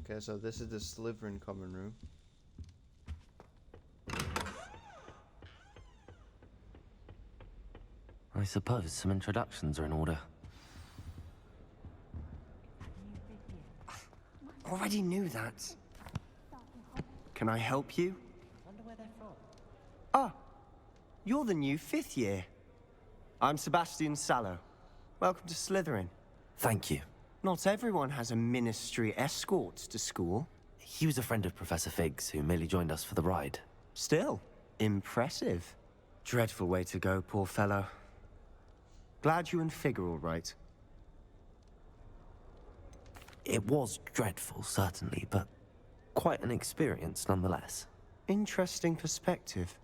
Okay, so this is the Slytherin common room. I suppose some introductions are in order. Already knew that. Can I help you? Wonder where they're from. Ah, you're the new 5th year. I'm Sebastian Sallow. Welcome to Slytherin. Thank you. Not everyone has a ministry escort to school. He was a friend of Professor Fig's who merely joined us for the ride. Still, impressive. Dreadful way to go, poor fellow. Glad you and Fig are all right. It was dreadful, certainly, but quite an experience nonetheless. Interesting perspective.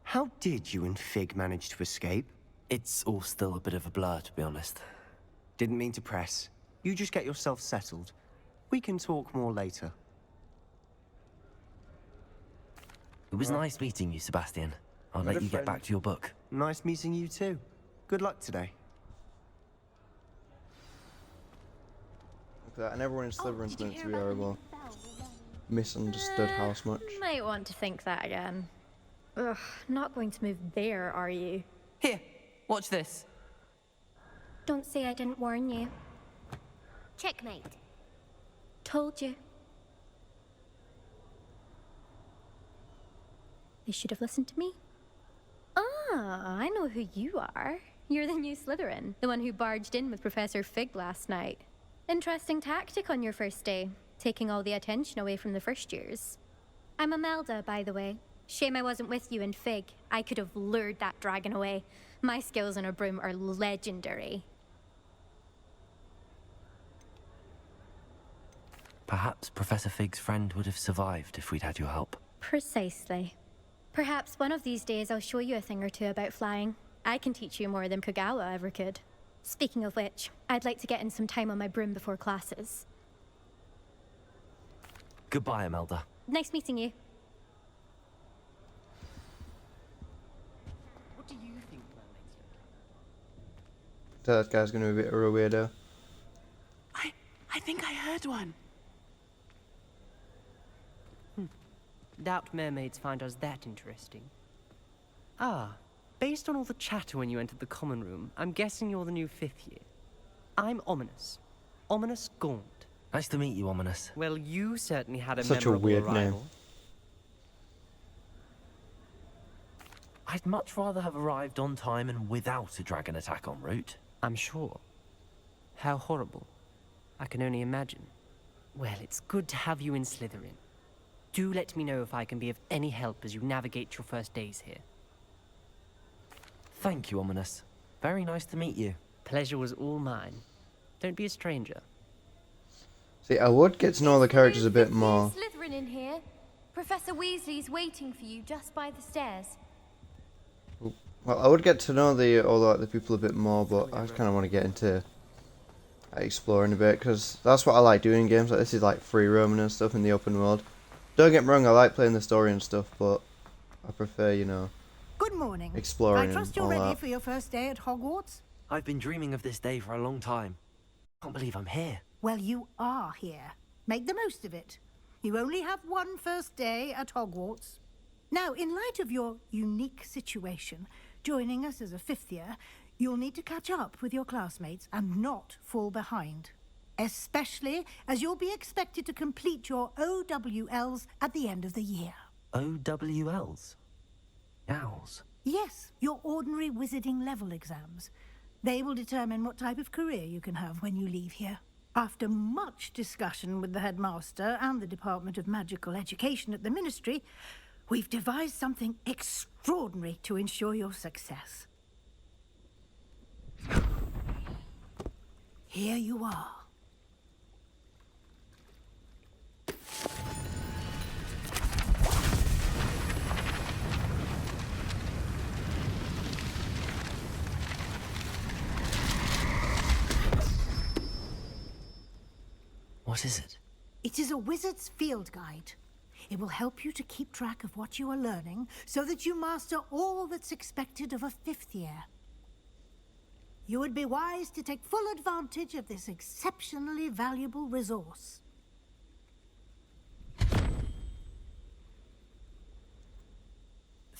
How did you and Fig manage to escape? It's all still a bit of a blur, to be honest. Didn't mean to press. You just get yourself settled. We can talk more later. It was nice meeting you, Sebastian. I'll let you get back to your book. Nice meeting you too. Good luck today. Look at that, and everyone in Slytherin's meant to be horrible. Misunderstood house much. Might want to think that again. Ugh, not going to move there, are you? Here, watch this. Don't say I didn't warn you. Checkmate. Told you. They should have listened to me. Ah, I know who you are. You're the new Slytherin, the one who barged in with Professor Fig last night. Interesting tactic on your first day, taking all the attention away from the first years. I'm Imelda, by the way. Shame I wasn't with you and Fig. I could have lured that dragon away. My skills on a broom are legendary. Perhaps Professor Fig's friend would have survived if we'd had your help. Precisely. Perhaps one of these days I'll show you a thing or two about flying. I can teach you more than Kogawa ever could. Speaking of which, I'd like to get in some time on my broom before classes. Goodbye, Imelda. Nice meeting you. What do you think mermaids look So that guy's gonna be a bit of a weirdo. I think I heard one. Doubt mermaids find us that interesting. Ah, based on all the chatter when you entered the common room, I'm guessing you're the new 5th year. I'm Ominous. Ominous Gaunt. Nice to meet you, Ominous. Well, you certainly had a Such a memorable weird name. arrival. I'd much rather have arrived on time and without a dragon attack en route. I'm sure. How horrible. I can only imagine. Well, it's good to have you in Slytherin. Do let me know if I can be of any help as you navigate your first days here. Thank you, Ominous. Very nice to meet you. Pleasure was all mine. Don't be a stranger. See, I would get to know the characters a bit more. Slytherin in here. Professor Weasley's waiting for you just by the stairs. Well, I would get to know all the people a bit more, but I just kind of want to get into exploring a bit, because that's what I like doing in games like this, is like free roaming and stuff in the open world. Don't get me wrong, I like playing the story and stuff, but I prefer, you know, Good morning. exploring I trust and all you're ready that. for your first day at Hogwarts? I've been dreaming of this day for a long time. Can't believe I'm here. Well, you are here. Make the most of it. You only have one first day at Hogwarts. Now, in light of your unique situation, joining us as a 5th year, you'll need to catch up with your classmates and not fall behind. Especially as you'll be expected to complete your OWLs at the end of the year. OWLs? Owls? Yes, your ordinary wizarding level exams. They will determine what type of career you can have when you leave here. After much discussion with the headmaster and the Department of Magical Education at the Ministry, we've devised something extraordinary to ensure your success. Here you are. What is it? It is a wizard's field guide. It will help you to keep track of what you are learning so that you master all that's expected of a 5th year. You would be wise to take full advantage of this exceptionally valuable resource.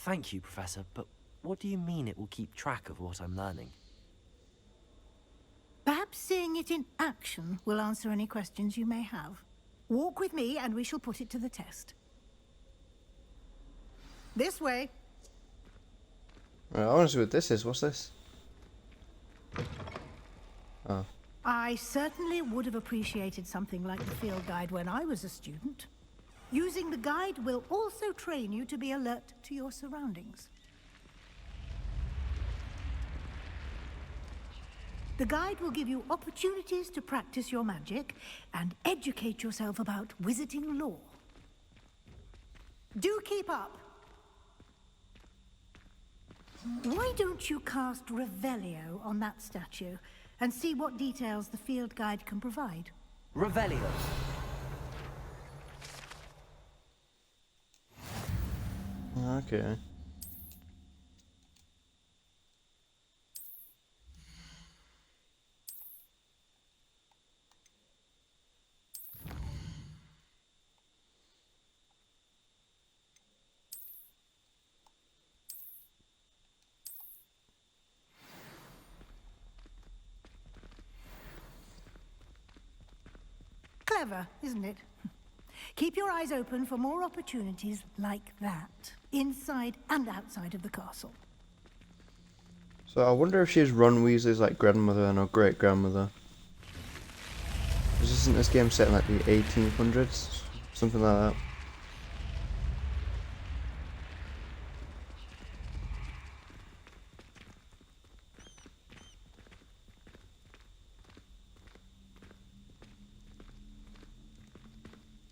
Thank you, Professor, but what do you mean it will keep track of what I'm learning? Perhaps seeing it in action will answer any questions you may have. Walk with me and we shall put it to the test. This way. Right, I want to see what this is. What's this? Oh. I certainly would have appreciated something like the field guide when I was a student. Using the guide will also train you to be alert to your surroundings. The guide will give you opportunities to practice your magic and educate yourself about wizarding lore. Do keep up. Why don't you cast Revelio on that statue and see what details the field guide can provide? Revelio. Okay. Clever, isn't it? Keep your eyes open for more opportunities like that, inside and outside of the castle. So I wonder if she's Ron Weasley's like grandmother and or great grandmother. Isn't this game set in like the 1800s? Something like that.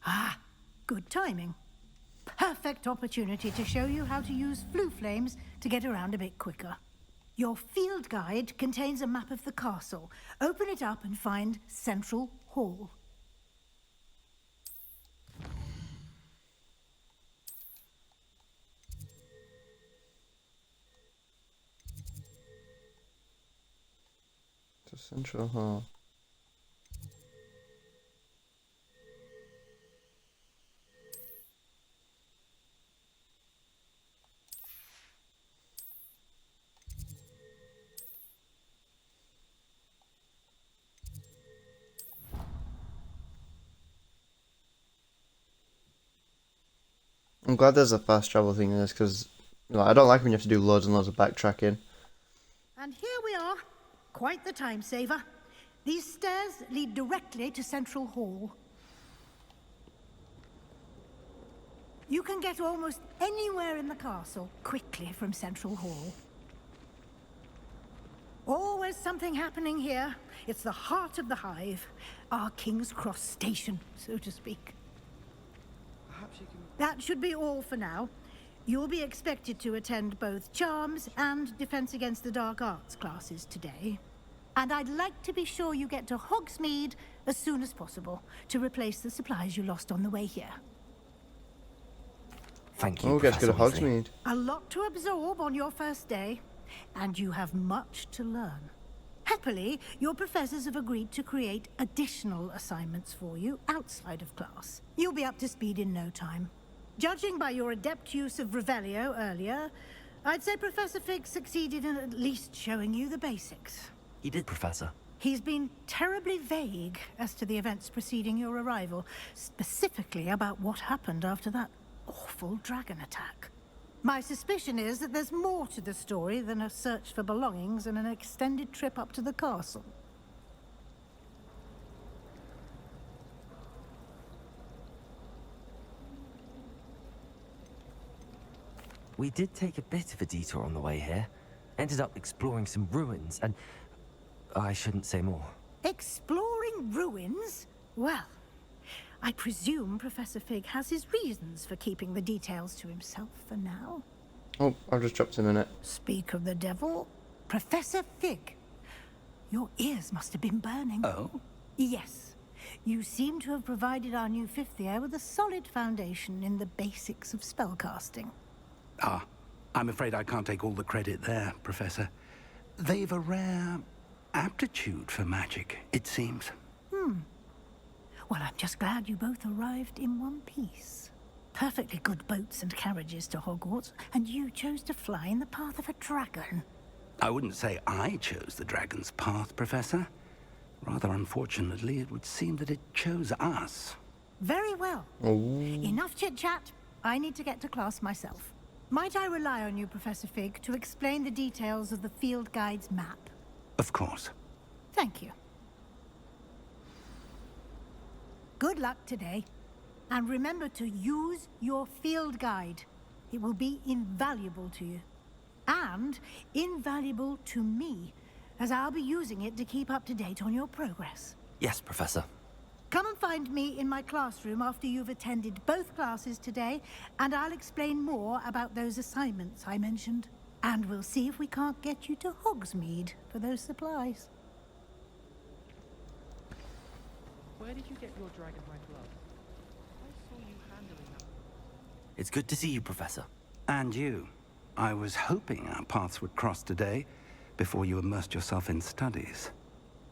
Ah, good timing. Perfect opportunity to show you how to use flue flames to get around a bit quicker. Your field guide contains a map of the castle. Open it up and find Central Hall. To Central Hall. I'm glad there's a fast travel thing in this because I don't like when you have to do loads and loads of backtracking. And here we are. Quite the time saver. These stairs lead directly to Central Hall. You can get almost anywhere in the castle quickly from Central Hall. Always something happening here. It's the heart of the hive. Our King's Cross station, so to speak. Perhaps you can... That should be all for now. You'll be expected to attend both Charms and Defense Against the Dark Arts classes today. And I'd like to be sure you get to Hogsmeade as soon as possible to replace the supplies you lost on the way here. Thank you, Oh, we get to go to Professor Weasley. Hogsmeade. A lot to absorb on your first day, and you have much to learn. Happily, your professors have agreed to create additional assignments for you outside of class. You'll be up to speed in no time. Judging by your adept use of Revelio earlier, I'd say Professor Fig succeeded in at least showing you the basics. He did, Professor. He's been terribly vague as to the events preceding your arrival, specifically about what happened after that awful dragon attack. My suspicion is that there's more to the story than a search for belongings and an extended trip up to the castle. We did take a bit of a detour on the way here. Ended up exploring some ruins, and I shouldn't say more. Exploring ruins? Well, I presume Professor Fig has his reasons for keeping the details to himself for now. Oh, I've just dropped him in it. Speak of the devil, Professor Fig. Your ears must have been burning. Oh? Yes. You seem to have provided our new fifth year with a solid foundation in the basics of spellcasting. Ah, I'm afraid I can't take all the credit there, Professor. They've a rare aptitude for magic, it seems. Well, I'm just glad you both arrived in one piece. perfectly good boats and carriages to Hogwarts, and you chose to fly in the path of a dragon. I wouldn't say I chose the dragon's path, Professor. Rather unfortunately, it would seem that it chose us. Very well. Enough chit-chat. I need to get to class myself. Might I rely on you, Professor Fig, to explain the details of the field guide's map? Of course. Thank you. Good luck today. And remember to use your field guide. It will be invaluable to you. And invaluable to me, as I'll be using it to keep up to date on your progress. Yes, Professor. Come and find me in my classroom after you've attended both classes today, and I'll explain more about those assignments I mentioned. And we'll see if we can't get you to Hogsmeade for those supplies. Where did you get your dragonhide glove? I saw you handling that. It's good to see you, Professor. And you. I was hoping our paths would cross today, before you immersed yourself in studies.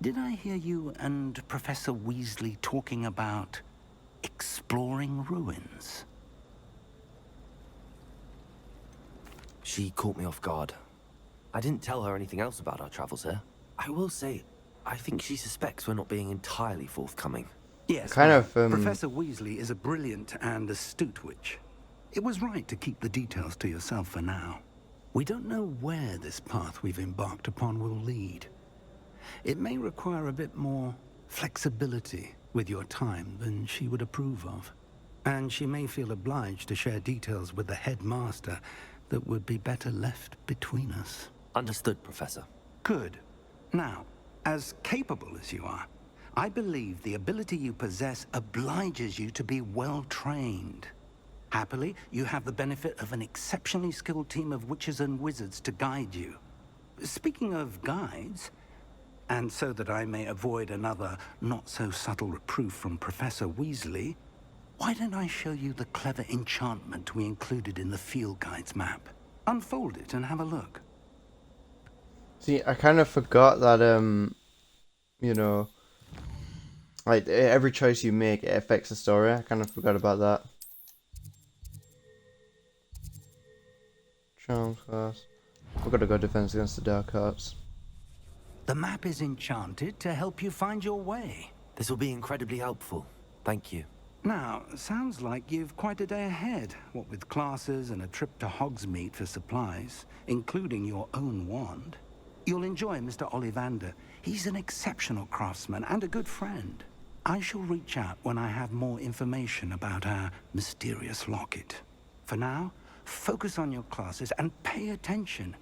Did I hear you and Professor Weasley talking about exploring ruins? She caught me off guard. I didn't tell her anything else about our travels here. I will say, I think she suspects we're not being entirely forthcoming. Yes, Professor Weasley is a brilliant and astute witch. It was right to keep the details to yourself for now. We don't know where this path we've embarked upon will lead. It may require a bit more flexibility with your time than she would approve of. And she may feel obliged to share details with the headmaster that would be better left between us. Understood, Professor. Good. Now, as capable as you are, I believe the ability you possess obliges you to be well trained. Happily, you have the benefit of an exceptionally skilled team of witches and wizards to guide you. Speaking of guides, and so that I may avoid another not-so-subtle reproof from Professor Weasley, why don't I show you the clever enchantment we included in the field guide's map? Unfold it and have a look. See, I kind of forgot that, you know, like, every choice you make, it affects the story. I kind of forgot about that. Charms class. We've got to go defense against the dark arts. The map is enchanted to help you find your way. This will be incredibly helpful. Thank you. Now, sounds like you've quite a day ahead, what with classes and a trip to Hogsmeade for supplies, including your own wand. You'll enjoy Mr. Ollivander. He's an exceptional craftsman and a good friend. I shall reach out when I have more information about our mysterious locket. For now, focus on your classes and pay attention.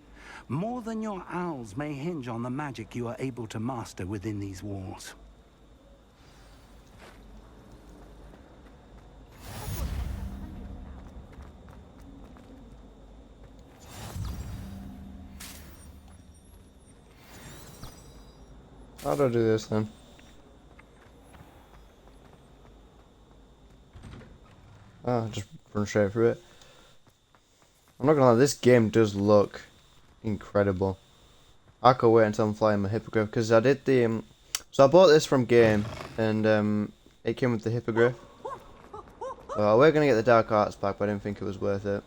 More than your owls may hinge on the magic you are able to master within these walls. How do I do this then? Ah, just run straight through it. I'm not gonna lie, this game does look incredible. I could wait until I'm flying my hippogriff, because I did the so I bought this from Game, and it came with the hippogriff. Well, we're gonna get the dark arts back, but I didn't think it was worth it.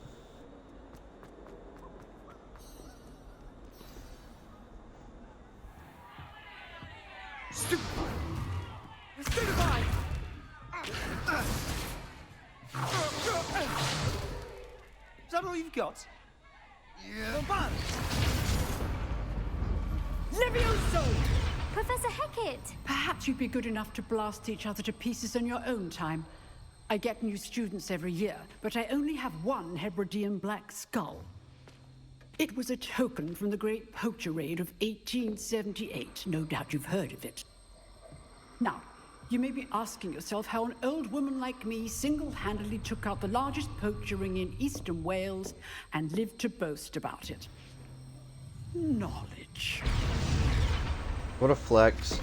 Is that all you've got? Yeah. Levioso! Professor Hecat! Perhaps you'd be good enough to blast each other to pieces in your own time. I get new students every year, but I only have one Hebridean black skull. It was a token from the Great Poacher Raid of 1878. No doubt you've heard of it. Now, you may be asking yourself how an old woman like me single-handedly took out the largest poacher ring in eastern Wales and lived to boast about it. Knowledge. What a flex.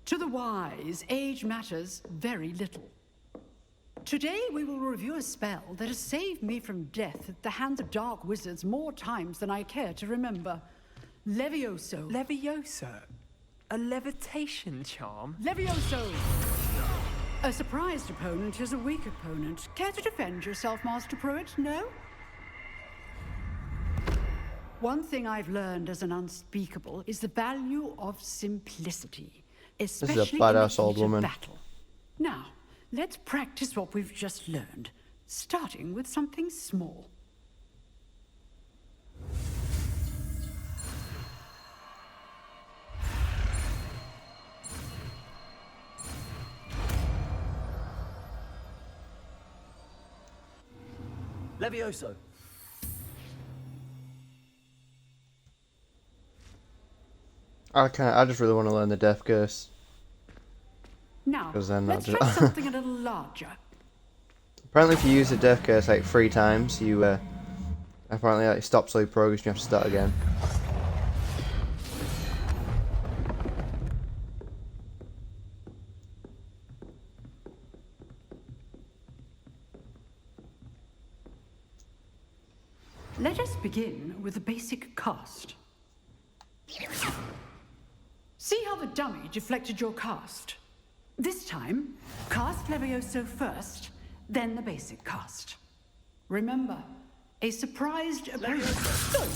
To the wise, age matters very little. Today we will review a spell that has saved me from death at the hands of dark wizards more times than I care to remember. Levioso. Levioso? A levitation charm? Levioso! A surprised opponent is a weak opponent. Care to defend yourself, Master Pruitt? No? One thing I've learned as an unspeakable is the value of simplicity, especially in badass the old heat of woman. battle. Now, let's practice what we've just learned, starting with something small. Levioso. I just really want to learn the Death Curse. Now, 'Cause then let's I'll try just- something a little larger. Apparently, if you use the Death Curse like 3 times, you apparently it stops all your progress and you have to start again. Let us begin with the basic cast. See how the dummy deflected your cast? This time, cast Levioso first, then the basic cast. Remember, a surprised opponent. Good.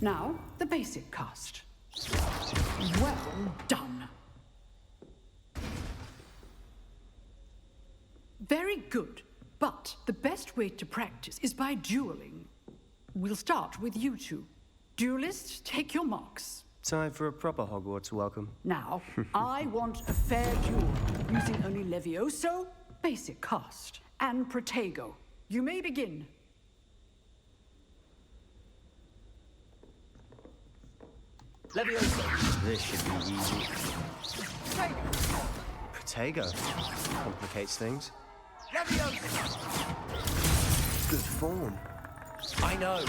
Now, the basic cast. Well done. Very good, but the best way to practice is by dueling. We'll start with you two. Duelists, take your marks. Time for a proper Hogwarts welcome. Now, I want a fair duel, using only Levioso, basic cast, and Protego. You may begin. Levioso. This should be easy. Protego. Complicates things. Levioso. Good form. I know.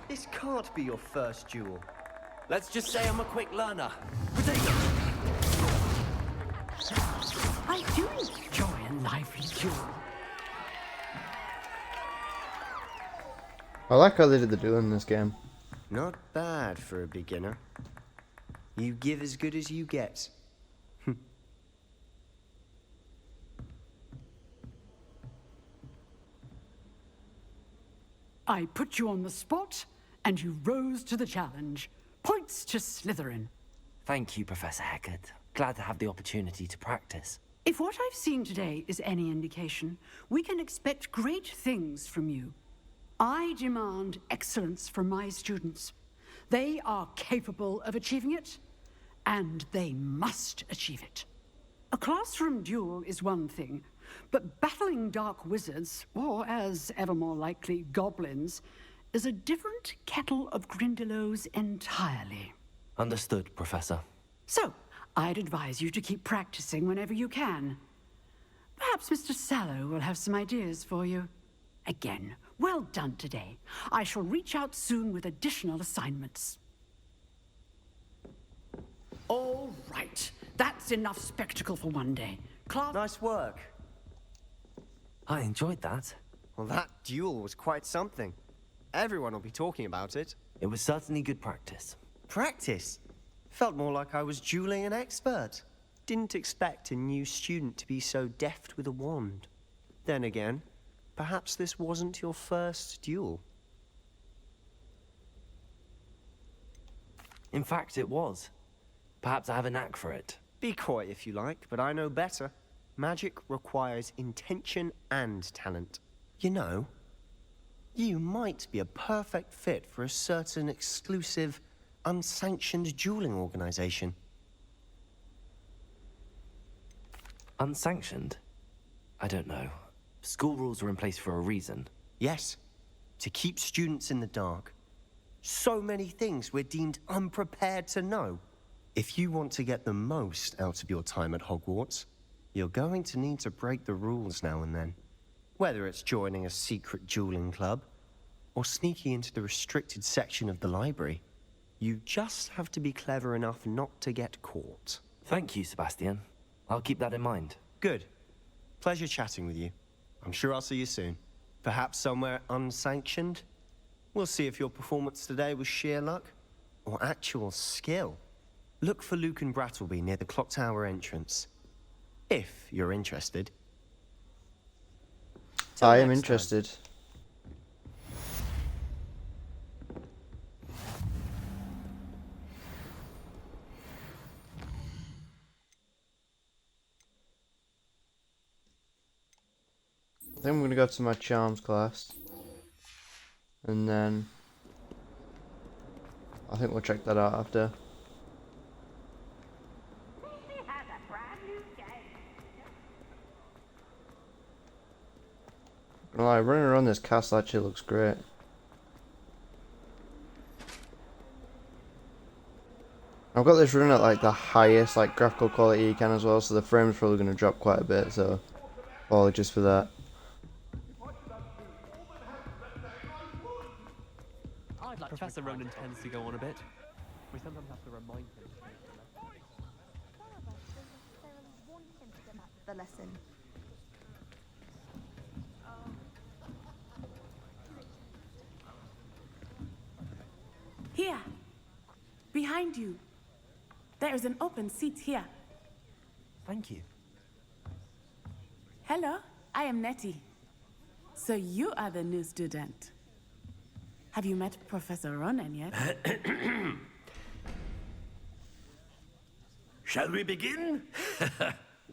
This can't be your first duel. Let's just say I'm a quick learner. I do enjoy a lively duel. I like how they did the dueling in this game. Not bad for a beginner. You give as good as you get. I put you on the spot, and you rose to the challenge. Points to Slytherin. Thank you, Professor Hecat. Glad to have the opportunity to practice. If what I've seen today is any indication, we can expect great things from you. I demand excellence from my students. They are capable of achieving it, and they must achieve it. A classroom duel is one thing, but battling dark wizards, or as ever more likely, goblins, is a different kettle of Grindylows entirely. Understood, Professor. So, I'd advise you to keep practicing whenever you can. Perhaps Mr. Sallow will have some ideas for you. Again, well done today. I shall reach out soon with additional assignments. All right. That's enough spectacle for one day. Class... Nice work. I enjoyed that. Well, that duel was quite something. Everyone will be talking about it. It was certainly good practice. Practice? Felt more like I was dueling an expert. Didn't expect a new student to be so deft with a wand. Then again, perhaps this wasn't your first duel. In fact, it was. Perhaps I have a knack for it. Be coy if you like, but I know better. Magic requires intention and talent. You know, you might be a perfect fit for a certain exclusive, unsanctioned dueling organization. Unsanctioned? I don't know. School rules are in place for a reason. Yes, to keep students in the dark. So many things we're deemed unprepared to know. If you want to get the most out of your time at Hogwarts, you're going to need to break the rules now and then. Whether it's joining a secret dueling club, or sneaking into the restricted section of the library, you just have to be clever enough not to get caught. Thank you, Sebastian. I'll keep that in mind. Good. Pleasure chatting with you. I'm sure I'll see you soon. Perhaps somewhere unsanctioned? We'll see if your performance today was sheer luck, or actual skill. Look for Luke and Brattleby near the Clock Tower entrance. If you're interested. I am interested. I think I'm gonna go to my charms class, and then I think we'll check that out after. Gonna lie, running around this castle actually looks great. I've got this running at like the highest like graphical quality you can as well, so the frame's probably gonna drop quite a bit, so apologies for that. Professor Ronan tends to go on a bit. We sometimes have to remind him. The lesson. Here, behind you. There is an open seat here. Thank you. Hello, I am Nettie. So you are the new student. Have you met Professor Ronan yet? Shall we begin?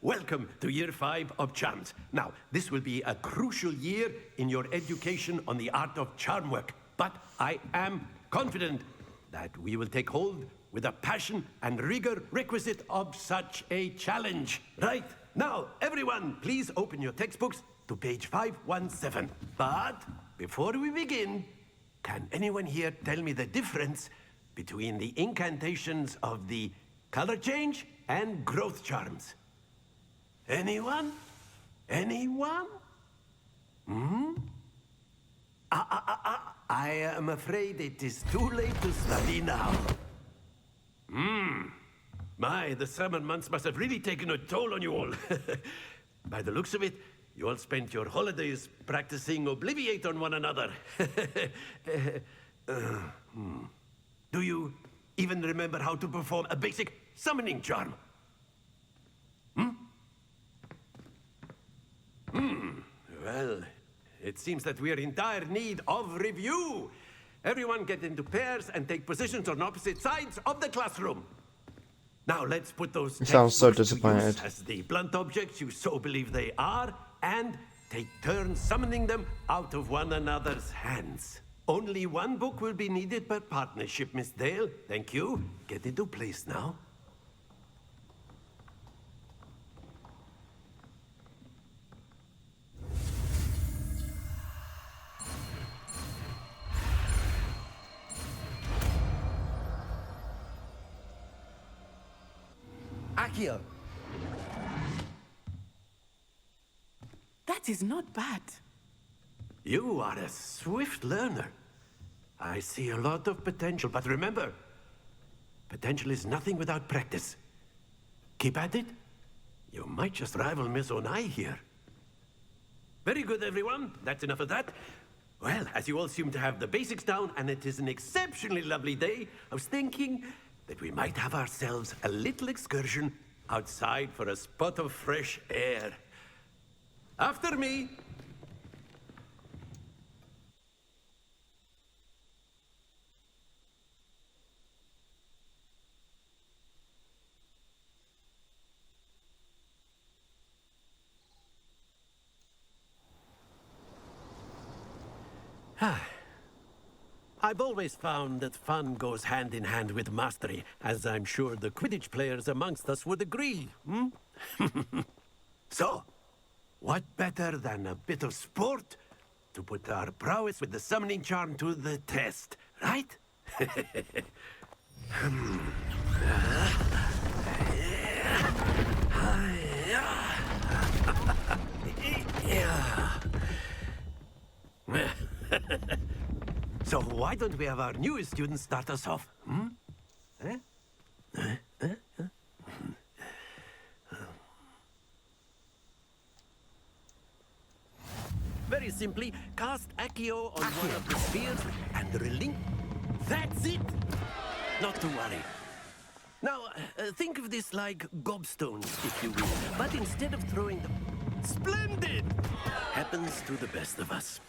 Welcome to Year 5 of Charms. Now, this will be a crucial year in your education on the art of charm work. But I am confident that we will take hold with the passion and rigor requisite of such a challenge. Right, now, everyone, please open your textbooks to page 517. But before we begin, can anyone here tell me the difference between the incantations of the color change and growth charms? Anyone? Anyone? I am afraid it is too late to study now. My, the summer months must have really taken a toll on you all. By the looks of it, you all spent your holidays practicing Obliviate on one another. Do you even remember how to perform a basic summoning charm? Well, it seems that we are in dire need of review. Everyone get into pairs and take positions on opposite sides of the classroom. Now let's put those sounds so textbooks to disappointed use as the blunt objects you so believe they are, and take turns summoning them out of one another's hands. Only one book will be needed per partnership, Miss Dale. Thank you. Get into place now. Accio! That is not bad. You are a swift learner. I see a lot of potential, but remember, potential is nothing without practice. Keep at it. You might just rival Miss Onai here. Very good, everyone. That's enough of that. Well, as you all seem to have the basics down, and it is an exceptionally lovely day, I was thinking that we might have ourselves a little excursion outside for a spot of fresh air. After me. I've always found that fun goes hand in hand with mastery, as I'm sure the Quidditch players amongst us would agree. So, what better than a bit of sport to put our prowess with the summoning charm to the test, right? So why don't we have our newest student start us off? Very simply, cast Accio on one of the spheres and relink. That's it! Not to worry. Now, think of this like gobstones, if you will. But instead of throwing them... Splendid! Happens to the best of us.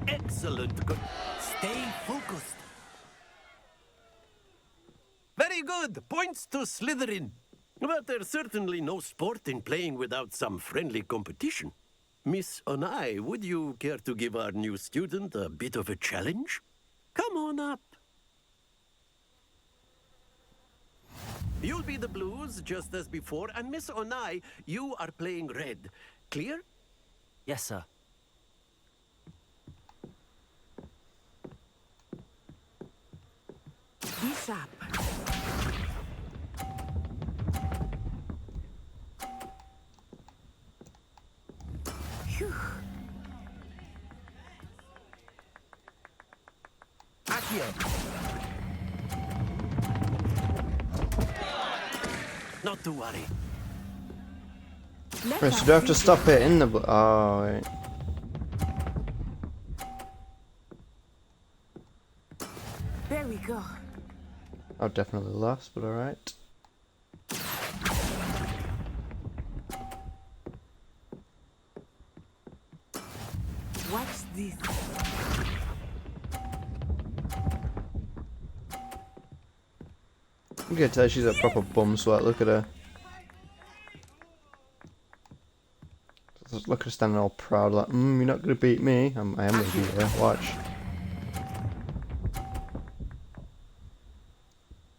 Excellent. Good. Stay focused. Very good. Points to Slytherin. But there's certainly no sport in playing without some friendly competition. Miss Onai, would you care to give our new student a bit of a challenge? Come on up. You'll be the blues, just as before, and Miss Onai, you are playing red. Clear? Yes, sir. Be sharp. Phew. Not to worry. Wait, so do I have to stop it in the... Oh, wait. There we go. I've definitely lost, but alright. Watch this. You can tell she's a proper bum sweat. Look at her. Look at her standing all proud, like, you're not gonna beat me. I am gonna beat her. Watch.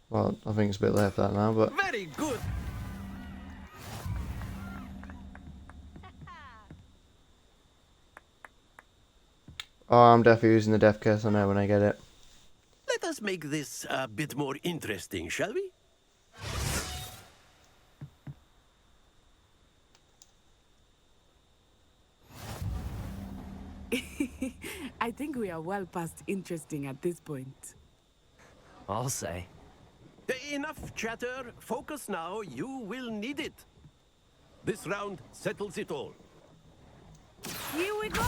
Well, I think it's a bit late for that now, but. Very good. Oh, I'm definitely using the death curse on her when I get it. Let us make this a bit more interesting, shall we? I think we are well past interesting at this point. I'll say. Enough chatter. Focus now. You will need it. This round settles it all. Here we go!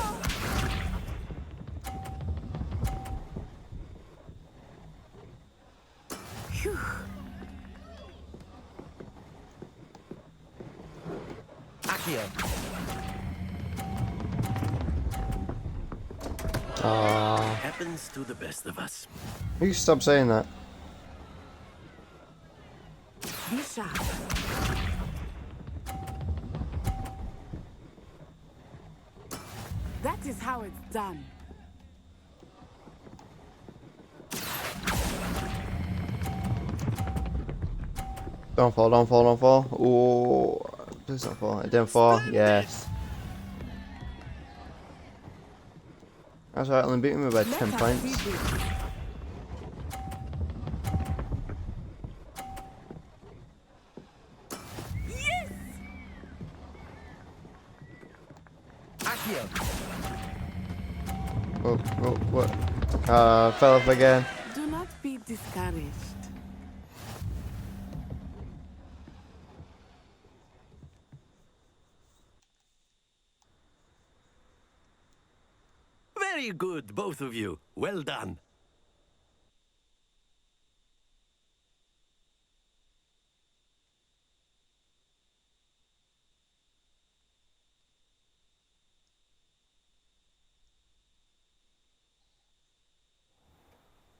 Phew. Accio. Happens to the best of us. You stop saying that. Be sharp. That is how it's done. Don't fall, don't fall, don't fall. Oh, please don't fall. It didn't fall. Yes. That's right, only beating me by 10 points. Yes! Oh, oh, what? Fell off again. Do not be discouraged. Very good, both of you. Well done.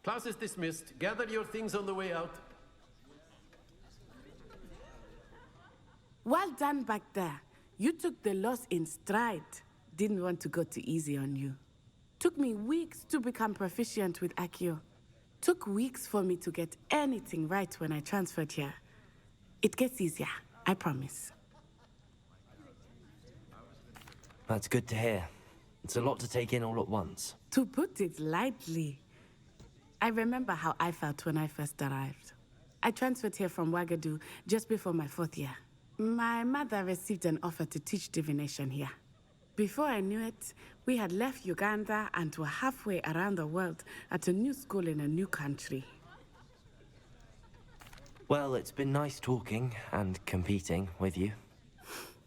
Class is dismissed. Gather your things on the way out. Well done back there. You took the loss in stride. Didn't want to go too easy on you. Took me weeks to become proficient with Accio. Took weeks for me to get anything right when I transferred here. It gets easier, I promise. That's good to hear. It's a lot to take in all at once. To put it lightly, I remember how I felt when I first arrived. I transferred here from Ouagadougou just before my 4th year. My mother received an offer to teach divination here. Before I knew it, we had left Uganda and were halfway around the world at a new school in a new country. Well, it's been nice talking and competing with you.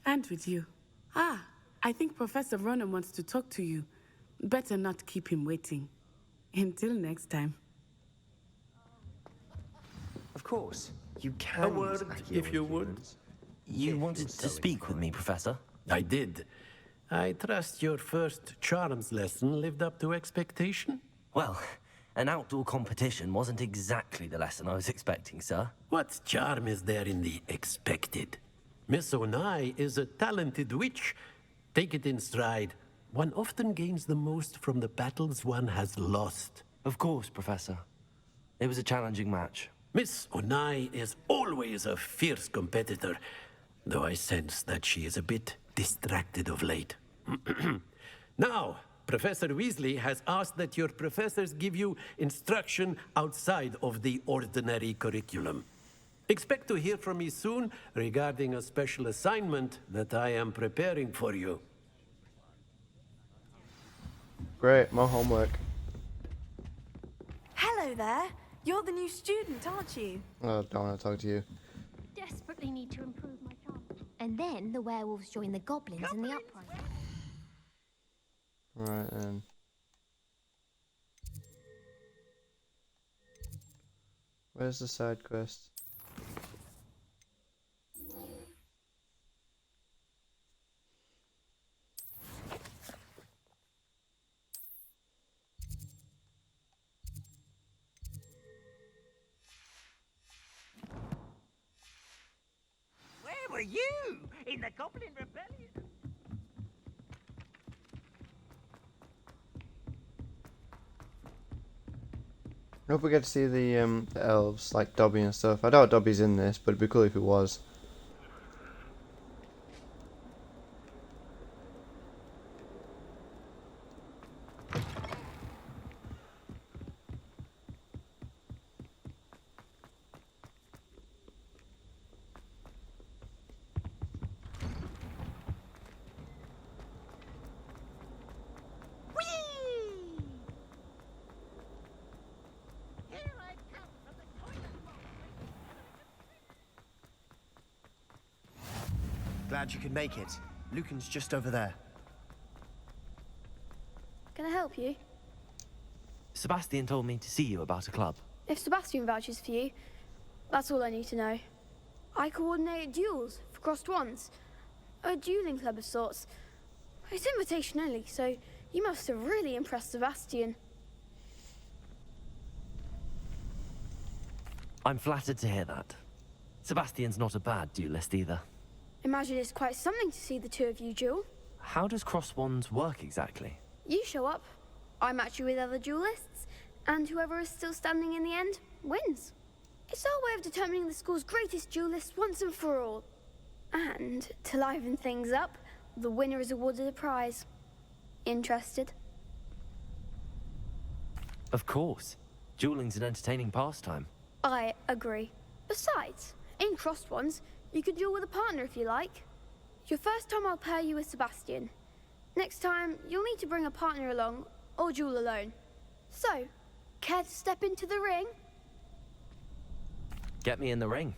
And with you. Ah, I think Professor Ronan wants to talk to you. Better not keep him waiting. Until next time. course. You can. A word, if you would. You wanted to speak with me, Professor? I did. I trust your first charms lesson lived up to expectation? Well, an outdoor competition wasn't exactly the lesson I was expecting, sir. What charm is there in the expected? Miss Onai is a talented witch. Take it in stride. One often gains the most from the battles one has lost. Of course, Professor. It was a challenging match. Miss Onai is always a fierce competitor, though I sense that she is a bit distracted of late. Now, Professor Weasley has asked that your professors give you instruction outside of the ordinary curriculum. Expect to hear from me soon regarding a special assignment that I am preparing for you. Great, more homework. Hello there. You're the new student, aren't you? Oh, don't want to talk to you. Desperately need to improve my charm. And then the werewolves join the goblins in the uprising. Right then. Where's the side quest? Where were you? In the Goblin Rebellion? I hope we get to see the elves, like Dobby and stuff. I doubt Dobby's in this, but it'd be cool if it was. Glad you could make it. Lucan's just over there. Can I help you? Sebastian told me to see you about a club. If Sebastian vouches for you, that's all I need to know. I coordinate duels for crossed wands. A dueling club of sorts. It's invitation only, so you must have really impressed Sebastian. I'm flattered to hear that. Sebastian's not a bad duelist either. Imagine it's quite something to see the two of you duel. How does cross wands work exactly? You show up, I match you with other duelists, and whoever is still standing in the end wins. It's our way of determining the school's greatest duelist once and for all. And to liven things up, the winner is awarded a prize. Interested? Of course. Dueling's an entertaining pastime. I agree. Besides, in crossed wands, you can duel with a partner if you like. Your first time I'll pair you with Sebastian. Next time, you'll need to bring a partner along, or duel alone. So, care to step into the ring? Get me in the ring.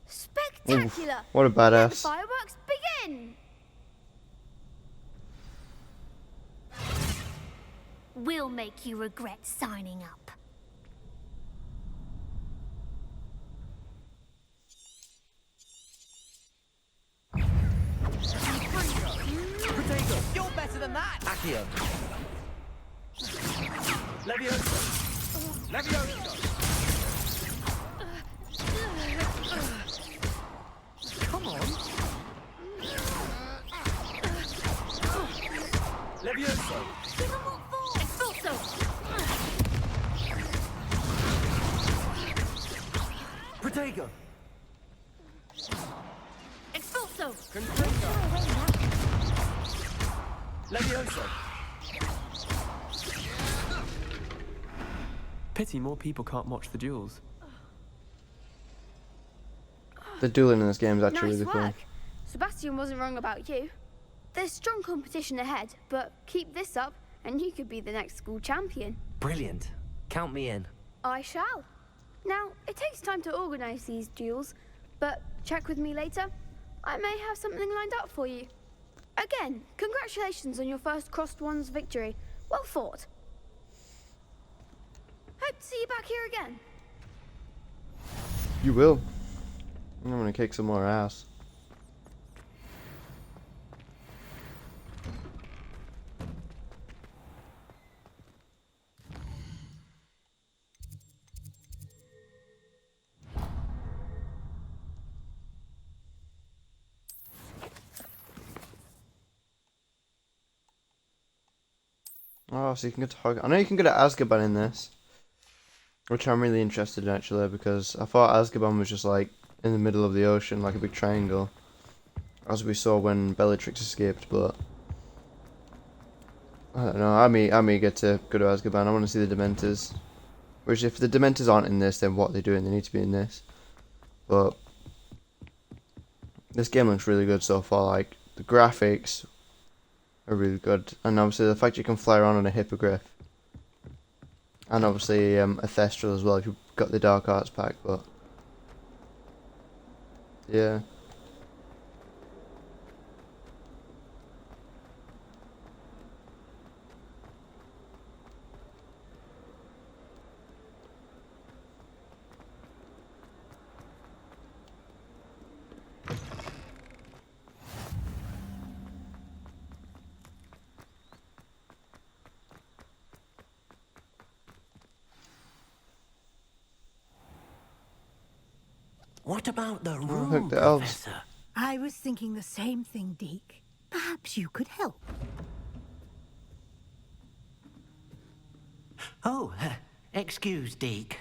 Spectacular! Oof, what a badass. Let the fireworks begin! We'll make you regret signing up. You're better than that! Accio. Levioso! Levioso! Come on! Levioso! Expulso! Protego! Expulso! Levioso! Pity more people can't watch the duels. The dueling in this game is actually Nice really cool. work. Sebastian wasn't wrong about you. There's strong competition ahead, but keep this up and you could be the next school champion. Brilliant. Count me in. I shall. Now, it takes time to organise these duels, but check with me later. I may have something lined up for you. Again, congratulations on your first crossed wands victory. Well fought. Hope to see you back here again. You will. I'm gonna kick some more ass. Oh, so you can get to Hogwarts. I know you can get to Azkaban in this, which I'm really interested in actually, because I thought Azkaban was just like in the middle of the ocean, like a big triangle, as we saw when Bellatrix escaped. But I don't know. I'm eager to go to Azkaban. I want to see the Dementors. Which, if the Dementors aren't in this, then what are they doing? They need to be in this. But this game looks really good so far. Like the graphics are really good, and obviously the fact you can fly around on a hippogriff, and obviously a Thestral as well if you've got the Dark Arts pack. But yeah. What about the I room, think the elves. Professor? I was thinking the same thing, Deke. Perhaps you could help. Oh, excuse, Deke.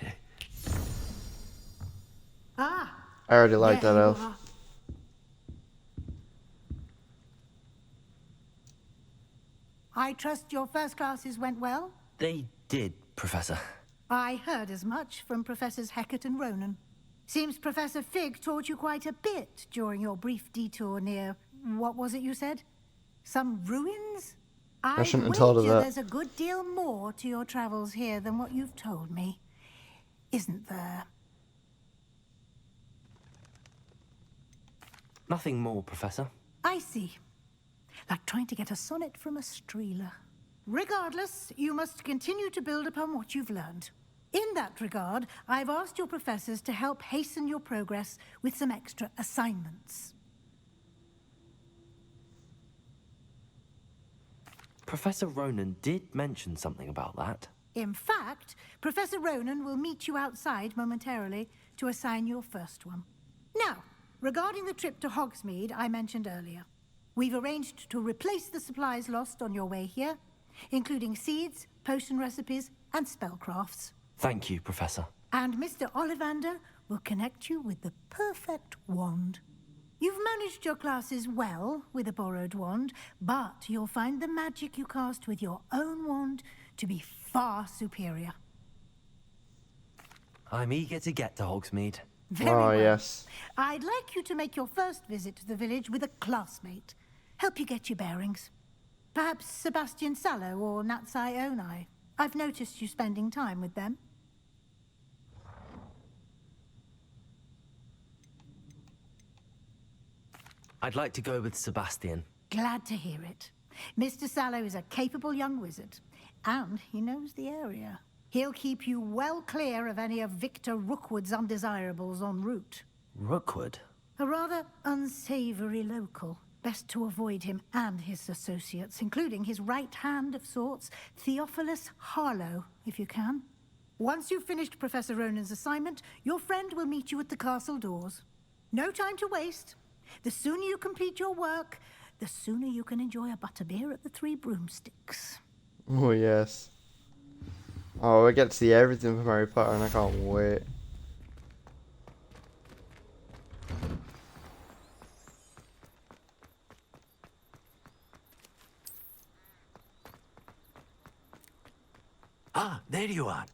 Ah. I already like that there you elf. are. I trust your first classes went well? They did, Professor. I heard as much from Professors Hecat and Ronan. Seems Professor Fig taught you quite a bit during your brief detour near... what was it you said? Some ruins? I shouldn't have told her that. There's a good deal more to your travels here than what you've told me. Isn't there? Nothing more, Professor. I see. Like trying to get a sonnet from a streeler. Regardless, you must continue to build upon what you've learned. In that regard, I've asked your professors to help hasten your progress with some extra assignments. Professor Ronan did mention something about that. In fact, Professor Ronan will meet you outside momentarily to assign your first one. Now, regarding the trip to Hogsmeade I mentioned earlier, we've arranged to replace the supplies lost on your way here, including seeds, potion recipes, and spellcrafts. Thank you, Professor. And Mr. Ollivander will connect you with the perfect wand. You've managed your classes well with a borrowed wand, but you'll find the magic you cast with your own wand to be far superior. I'm eager to get to Hogsmeade. Very Oh, well. yes. I'd like you to make your first visit to the village with a classmate. Help you get your bearings. Perhaps Sebastian Sallow or Natsai Onai. I've noticed you spending time with them. I'd like to go with Sebastian. Glad to hear it. Mr. Sallow is a capable young wizard, and he knows the area. He'll keep you well clear of any of Victor Rookwood's undesirables en route. Rookwood? A rather unsavory local. Best to avoid him and his associates, including his right hand of sorts, Theophilus Harlow, if you can. Once you've finished Professor Ronan's assignment, your friend will meet you at the castle doors. No time to waste. The sooner you complete your work, the sooner you can enjoy a butterbeer at the Three Broomsticks. Oh, yes. Oh, we get to see everything from Harry Potter, and I can't wait. Ah, there you are.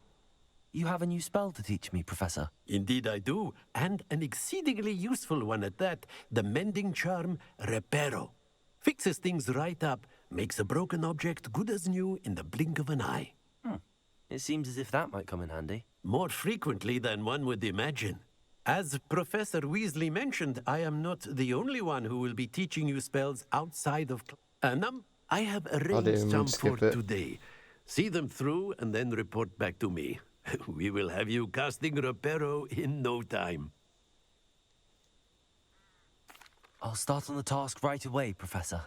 You have a new spell to teach me, Professor. Indeed I do, and an exceedingly useful one at that. The mending charm, Reparo. Fixes things right up, makes a broken object good as new in the blink of an eye. It seems as if that might come in handy. More frequently than one would imagine. As Professor Weasley mentioned, I am not the only one who will be teaching you spells outside of... I have arranged some for today. See them through and then report back to me. We will have you casting Reparo in no time. I'll start on the task right away, Professor.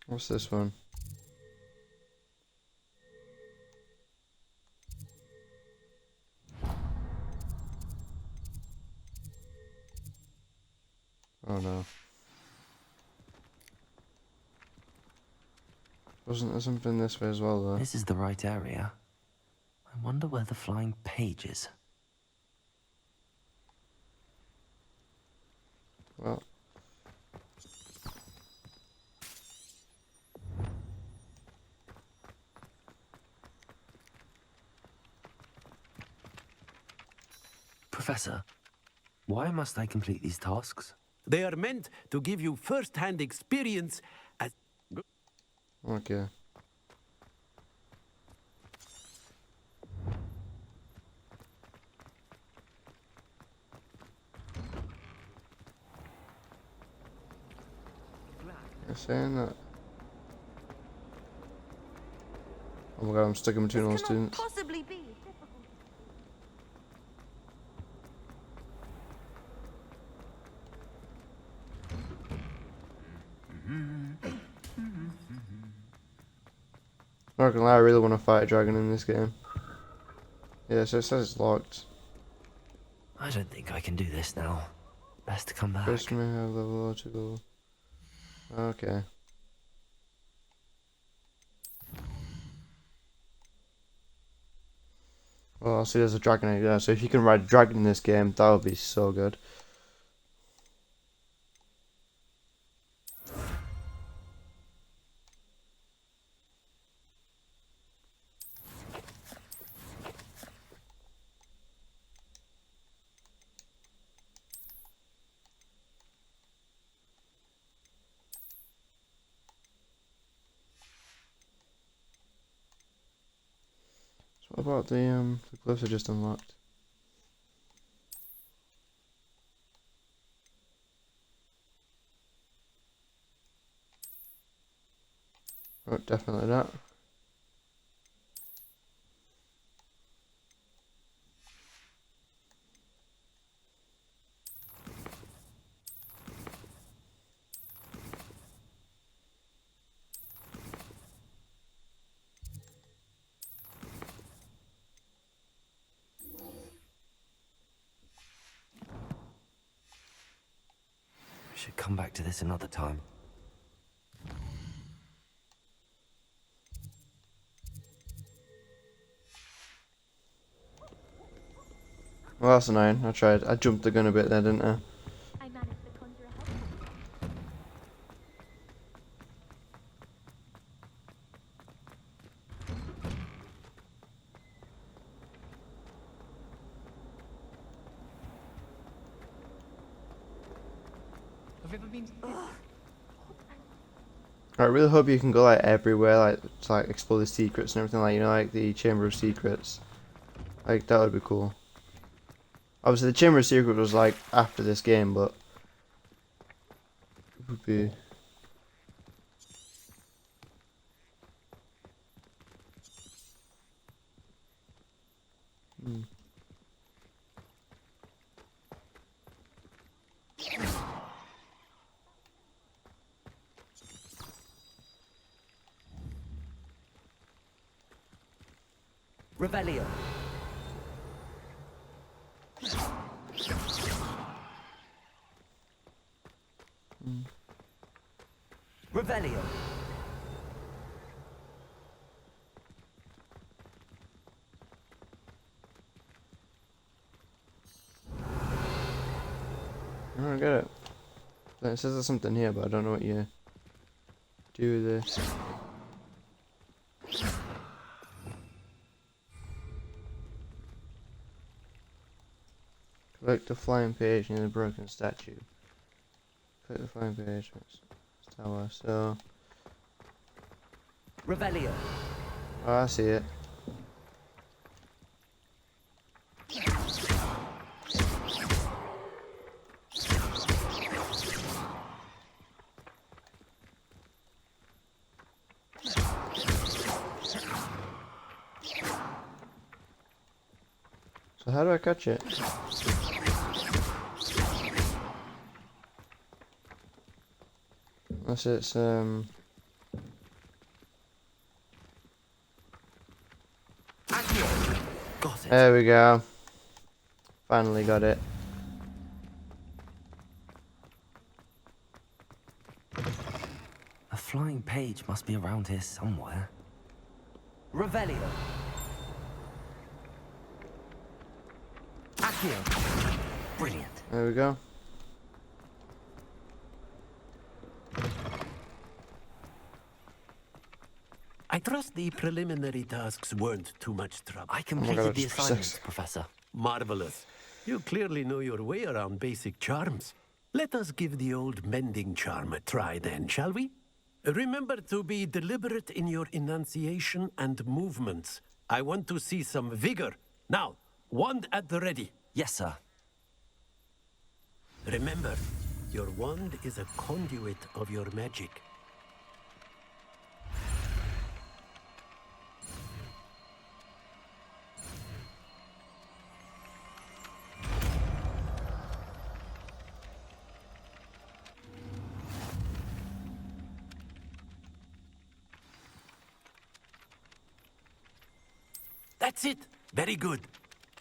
What's this one? Oh no. Wasn't there something this way as well though? This is the right area. I wonder where the flying page is. Well. Professor, why must I complete these tasks? They are meant to give you first-hand experience as... Okay. You're saying that? Oh my god, I'm stuck in between all the students. Possibly be difficult. Not gonna lie, I really want to fight a dragon in this game. Yeah, so it says it's locked. I don't think I can do this now. Best to come back. First may have level or 2 level. Okay. Well, I see there's a dragon egg there, so if you can ride a dragon in this game, that would be so good. What about the glyphs are just unlocked? Oh, definitely not. Should come back to this another time. Well, that's annoying. I tried. I jumped the gun a bit there, didn't I? I managed to conjure a head. Have you ever been? I really hope you can go like everywhere, like to like explore the secrets and everything, like you know, like the Chamber of Secrets. Like that would be cool. Obviously, the Chamber of Secrets was like after this game, but it would be. Revelio. Revelio. I don't get it. It says there's something here, but I don't know what you do with this. Collect the flying page near the broken statue. Collect the flying page. Tower. So. Revelio. Oh, I see it. how do I catch it? Unless it's Got it. There we go. Finally got it. A flying page must be around here somewhere. Revelio. Accio. Brilliant. There we go. I trust the preliminary tasks weren't too much trouble. I completed the assignments, Professor. Marvelous. You clearly know your way around basic charms. Let us give the old mending charm a try then, shall we? Remember to be deliberate in your enunciation and movements. I want to see some vigor. Now, wand at the ready. Yes, sir. Remember, your wand is a conduit of your magic. That's it. Very good.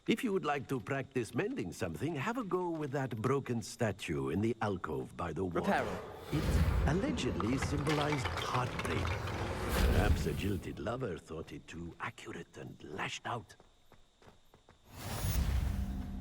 If you would like to practice mending something, have a go with that broken statue in the alcove by the wall. Repair it. It allegedly symbolized heartbreak. Perhaps a jilted lover thought it too accurate and lashed out.